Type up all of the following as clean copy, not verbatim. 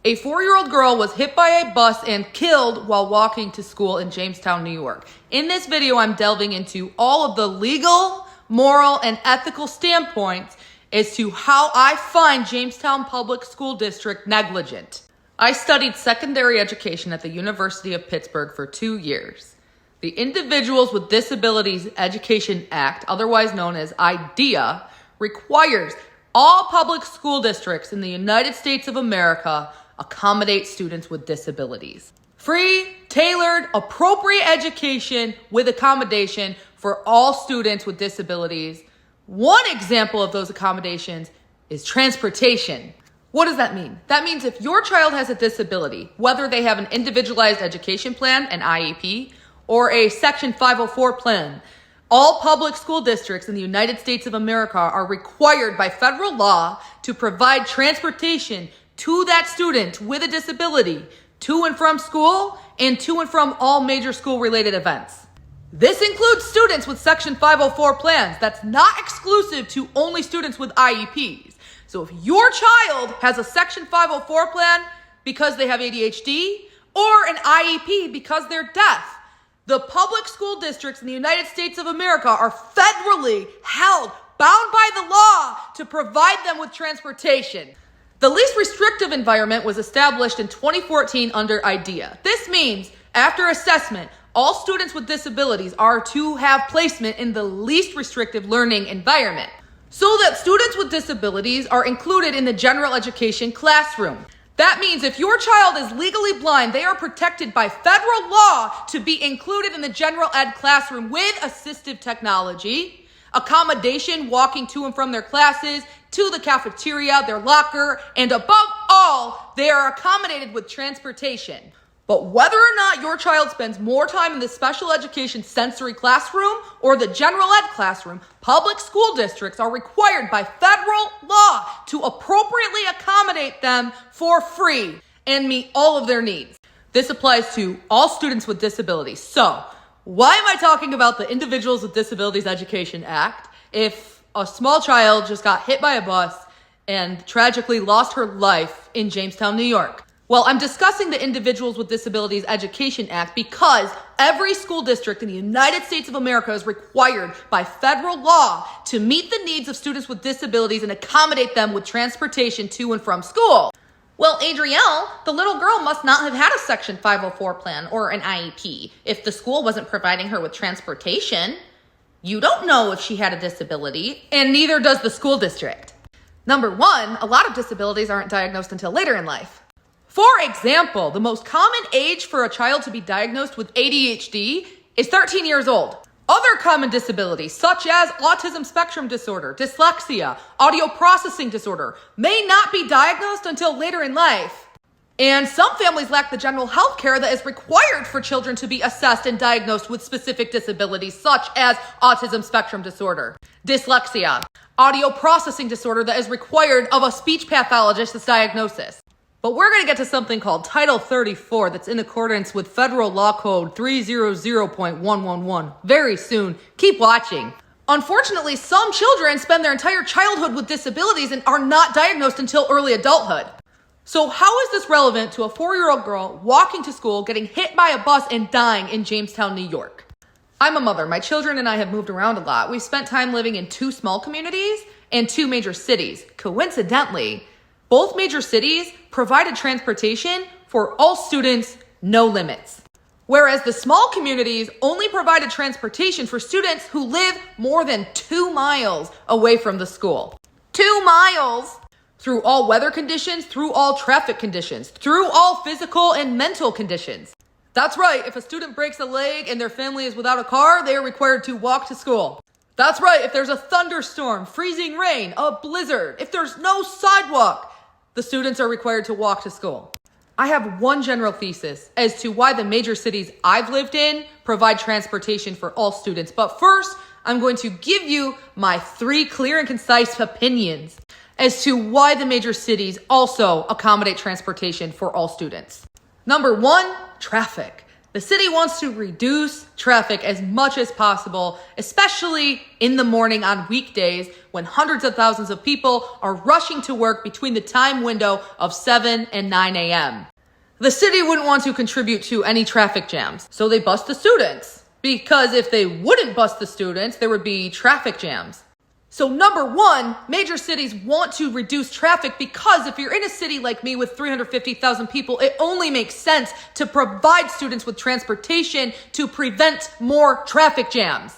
A 4-year-old girl was hit by a bus and killed while walking to school in Jamestown, New York. In this video, I'm delving into all of the legal, moral, and ethical standpoints as to how I find Jamestown Public School District negligent. I studied secondary education at the University of Pittsburgh for 2 years. The Individuals with Disabilities Education Act, otherwise known as IDEA, requires all public school districts in the United States of America accommodate students with disabilities. Free, tailored, appropriate education with accommodation for all students with disabilities. One example of those accommodations is transportation. What does that mean? That means if your child has a disability, whether they have an individualized education plan, an IEP, or a Section 504 plan, all public school districts in the United States of America are required by federal law to provide transportation to that student with a disability to and from school and to and from all major school-related events. This includes students with Section 504 plans. That's not exclusive to only students with IEPs. So if your child has a Section 504 plan because they have ADHD or an IEP because they're deaf, the public school districts in the United States of America are federally held, bound by the law, to provide them with transportation. The least restrictive environment was established in 2014 under IDEA. This means, after assessment, all students with disabilities are to have placement in the least restrictive learning environment, so that students with disabilities are included in the general education classroom. That means if your child is legally blind, they are protected by federal law to be included in the general ed classroom with assistive technology, accommodation, walking to and from their classes, to the cafeteria, their locker, and above all, they are accommodated with transportation. But whether or not your child spends more time in the special education sensory classroom or the general ed classroom, public school districts are required by federal law to appropriately accommodate them for free and meet all of their needs. This applies to all students with disabilities. So, why am I talking about the Individuals with Disabilities Education Act if a small child just got hit by a bus and tragically lost her life in Jamestown, New York? Well, I'm discussing the Individuals with Disabilities Education Act because every school district in the United States of America is required by federal law to meet the needs of students with disabilities and accommodate them with transportation to and from school. Well, Adrielle, the little girl must not have had a Section 504 plan or an IEP if the school wasn't providing her with transportation. You don't know if she had a disability, and neither does the school district. Number one, a lot of disabilities aren't diagnosed until later in life. For example, the most common age for a child to be diagnosed with ADHD is 13 years old. Other common disabilities, such as autism spectrum disorder, dyslexia, audio processing disorder, may not be diagnosed until later in life. And some families lack the general health care that is required for children to be assessed and diagnosed with specific disabilities, such as autism spectrum disorder, dyslexia, audio processing disorder that is required of a speech pathologist's diagnosis. But we're going to get to something called Title 34 that's in accordance with Federal Law Code 300.111 very soon. Keep watching. Unfortunately, some children spend their entire childhood with disabilities and are not diagnosed until early adulthood. So how is this relevant to a 4-year-old girl walking to school, getting hit by a bus, and dying in Jamestown, New York? I'm a mother. My children and I have moved around a lot. We've spent time living in 2 small communities and 2 major cities. Coincidentally, both major cities provided transportation for all students, no limits. Whereas the small communities only provided transportation for students who live more than 2 miles away from the school. 2 miles! Through all weather conditions, through all traffic conditions, through all physical and mental conditions. That's right, if a student breaks a leg and their family is without a car, they are required to walk to school. That's right, if there's a thunderstorm, freezing rain, a blizzard, if there's no sidewalk, the students are required to walk to school. I have one general thesis as to why the major cities I've lived in provide transportation for all students. But first, I'm going to give you my 3 clear and concise opinions as to why the major cities also accommodate transportation for all students. Number 1, traffic. The city wants to reduce traffic as much as possible, especially in the morning on weekdays when hundreds of thousands of people are rushing to work between the time window of 7 and 9 a.m. The city wouldn't want to contribute to any traffic jams, so they bus the students. Because if they wouldn't bus the students, there would be traffic jams. So number one, major cities want to reduce traffic because if you're in a city like me with 350,000 people, it only makes sense to provide students with transportation to prevent more traffic jams.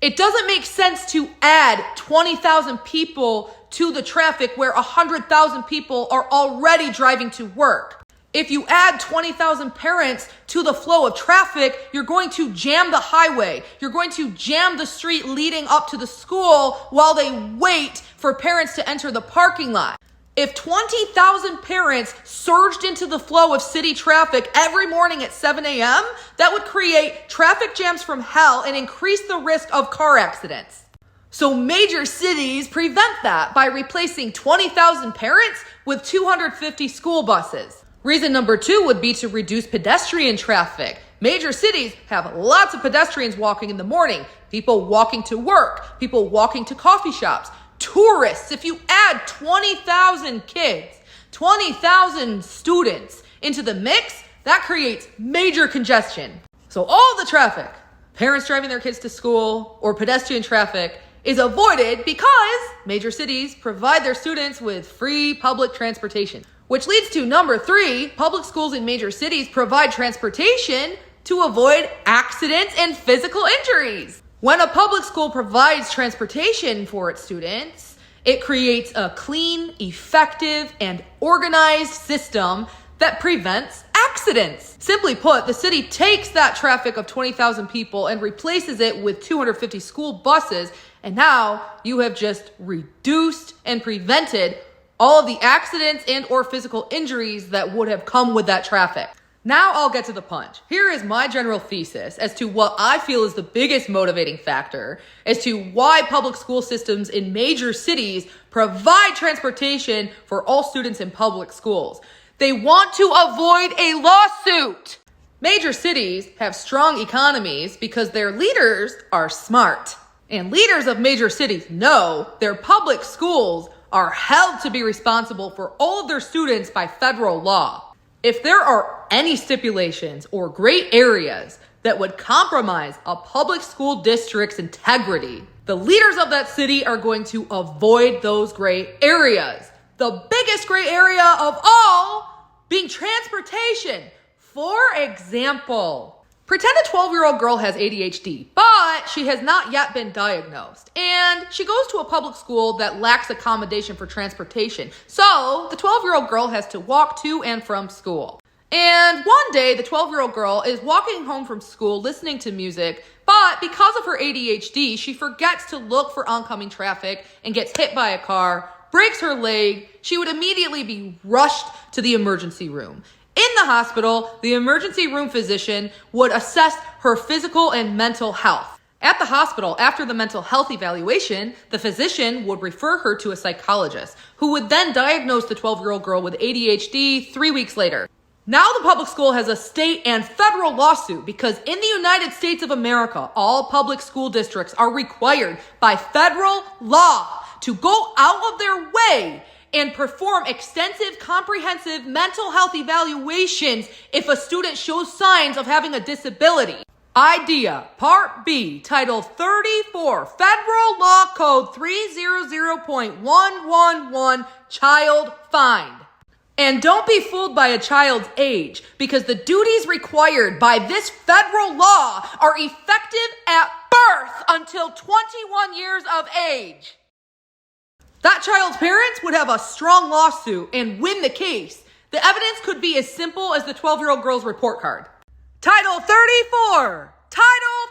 It doesn't make sense to add 20,000 people to the traffic where 100,000 people are already driving to work. If you add 20,000 parents to the flow of traffic, you're going to jam the highway. You're going to jam the street leading up to the school while they wait for parents to enter the parking lot. If 20,000 parents surged into the flow of city traffic every morning at 7 a.m., that would create traffic jams from hell and increase the risk of car accidents. So major cities prevent that by replacing 20,000 parents with 250 school buses. Reason number two would be to reduce pedestrian traffic. Major cities have lots of pedestrians walking in the morning, people walking to work, people walking to coffee shops, tourists. If you add 20,000 kids, 20,000 students into the mix, that creates major congestion. So all the traffic, parents driving their kids to school or pedestrian traffic, is avoided because major cities provide their students with free public transportation. Which leads to number three, public schools in major cities provide transportation to avoid accidents and physical injuries. When a public school provides transportation for its students, it creates a clean, effective, and organized system that prevents accidents. Simply put, the city takes that traffic of 20,000 people and replaces it with 250 school buses, and now you have just reduced and prevented all of the accidents and or physical injuries that would have come with that traffic. Now I'll get to the punch. Here is my general thesis as to what I feel is the biggest motivating factor as to why public school systems in major cities provide transportation for all students in public schools. They want to avoid a lawsuit. Major cities have strong economies because their leaders are smart. And leaders of major cities know their public schools are held to be responsible for all of their students by federal law. If there are any stipulations or gray areas that would compromise a public school district's integrity, the leaders of that city are going to avoid those gray areas. The biggest gray area of all being transportation. For example, pretend a 12-year-old girl has ADHD, but she has not yet been diagnosed. And she goes to a public school that lacks accommodation for transportation. So the 12-year-old girl has to walk to and from school. And one day, the 12-year-old girl is walking home from school listening to music, but because of her ADHD, she forgets to look for oncoming traffic and gets hit by a car, breaks her leg. She would immediately be rushed to the emergency room. In the hospital, the emergency room physician would assess her physical and mental health. At the hospital, after the mental health evaluation, the physician would refer her to a psychologist, who would then diagnose the 12-year-old girl with ADHD 3 weeks later. Now the public school has a state and federal lawsuit because in the United States of America, all public school districts are required by federal law to go out of their way and perform extensive, comprehensive mental health evaluations if a student shows signs of having a disability. Idea, Part B, Title 34, Federal Law Code 300.111, Child Find. And don't be fooled by a child's age, because the duties required by this federal law are effective at birth until 21 years of age. That child's parents would have a strong lawsuit and win the case. The evidence could be as simple as the 12-year-old girl's report card. Title 34. Title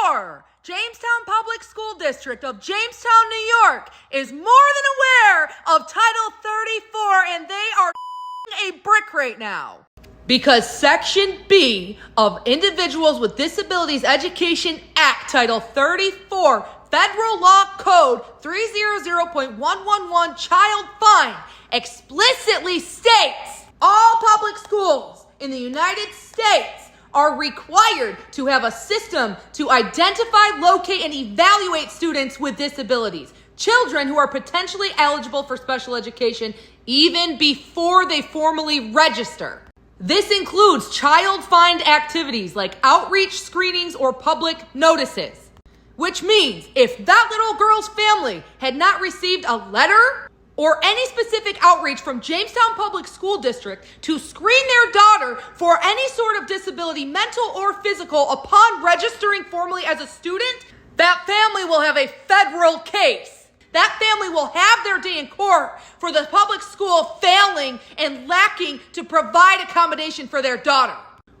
34. Jamestown Public School District of Jamestown, New York is more than aware of Title 34 and they are a brick right now. Because Section B of Individuals with Disabilities Education Act, Title 34, Federal Law Code 300.111, Child Find, explicitly states all public schools in the United States are required to have a system to identify, locate, and evaluate students with disabilities, children who are potentially eligible for special education even before they formally register. This includes child-find activities like outreach, screenings, or public notices. Which means if that little girl's family had not received a letter or any specific outreach from Jamestown Public School District to screen their daughter for any sort of disability, mental or physical, upon registering formally as a student, that family will have a federal case. That family will have their day in court for the public school failing and lacking to provide accommodation for their daughter.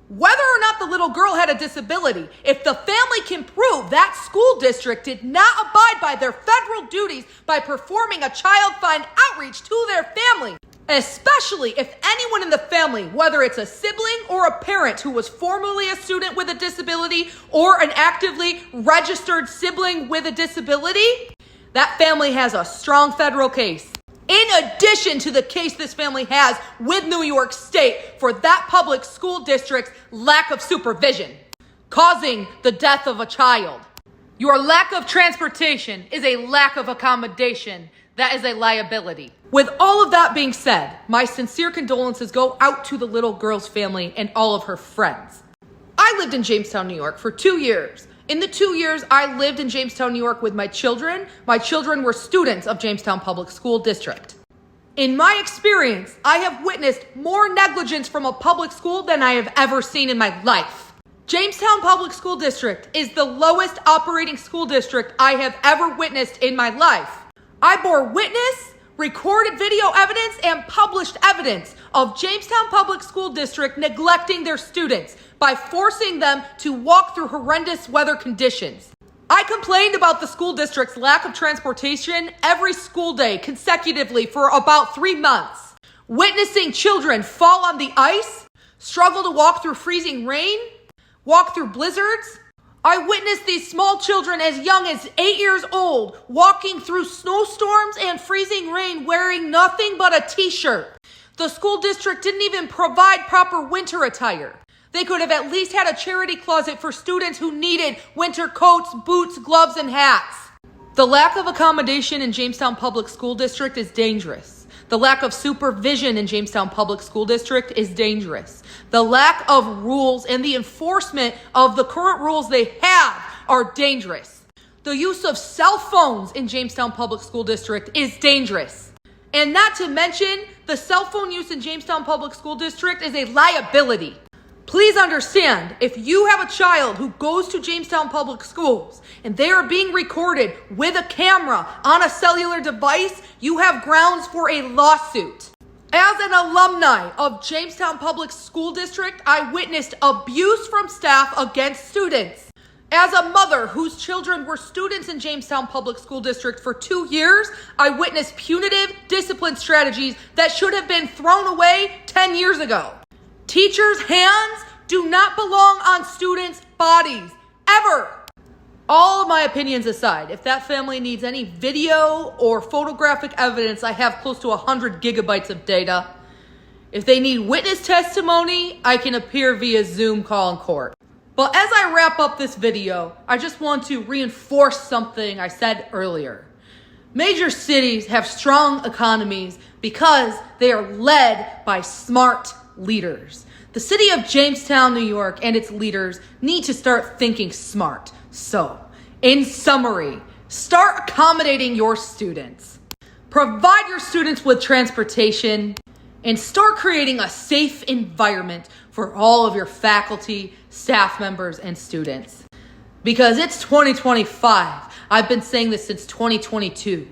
Whether or not the little girl had a disability, if the family can prove that school district did not abide by their federal duties by performing a child-find outreach to their family, especially if anyone in the family, whether it's a sibling or a parent who was formerly a student with a disability or an actively registered sibling with a disability, that family has a strong federal case. In addition to the case this family has with New York State for that public school district's lack of supervision, causing the death of a child. Your lack of transportation is a lack of accommodation. That is a liability. With all of that being said, my sincere condolences go out to the little girl's family and all of her friends. I lived in Jamestown, New York for 2 years. In the 2 years I lived in Jamestown, New York with my children were students of Jamestown Public School District. In my experience, I have witnessed more negligence from a public school than I have ever seen in my life. Jamestown Public School District is the lowest operating school district I have ever witnessed in my life. I bore witness, recorded video evidence, and published evidence of Jamestown Public School District neglecting their students by forcing them to walk through horrendous weather conditions. I complained about the school district's lack of transportation every school day consecutively for about 3 months. Witnessing children fall on the ice, struggle to walk through freezing rain, walk through blizzards. I witnessed these small children as young as 8 years old walking through snowstorms and freezing rain wearing nothing but a t-shirt. The school district didn't even provide proper winter attire. They could have at least had a charity closet for students who needed winter coats, boots, gloves, and hats. The lack of accommodation in Jamestown Public School District is dangerous. The lack of supervision in Jamestown Public School District is dangerous. The lack of rules and the enforcement of the current rules they have are dangerous. The use of cell phones in Jamestown Public School District is dangerous. And not to mention, the cell phone use in Jamestown Public School District is a liability. Please understand, if you have a child who goes to Jamestown Public Schools and they are being recorded with a camera on a cellular device, you have grounds for a lawsuit. As an alumni of Jamestown Public School District, I witnessed abuse from staff against students. As a mother whose children were students in Jamestown Public School District for 2 years, I witnessed punitive discipline strategies that should have been thrown away 10 years ago. Teachers' hands do not belong on students' bodies, ever. All of my opinions aside, if that family needs any video or photographic evidence, I have close to 100 gigabytes of data. If they need witness testimony, I can appear via Zoom call in court. But as I wrap up this video, I just want to reinforce something I said earlier. Major cities have strong economies because they are led by smart leaders. The city of Jamestown, New York, and its leaders need to start thinking smart. So, in summary, start accommodating your students. Provide your students with transportation and start creating a safe environment for all of your faculty, staff members, and students. Because it's 2025. I've been saying this since 2022.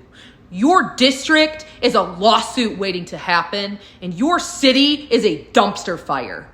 Your district is a lawsuit waiting to happen, and your city is a dumpster fire.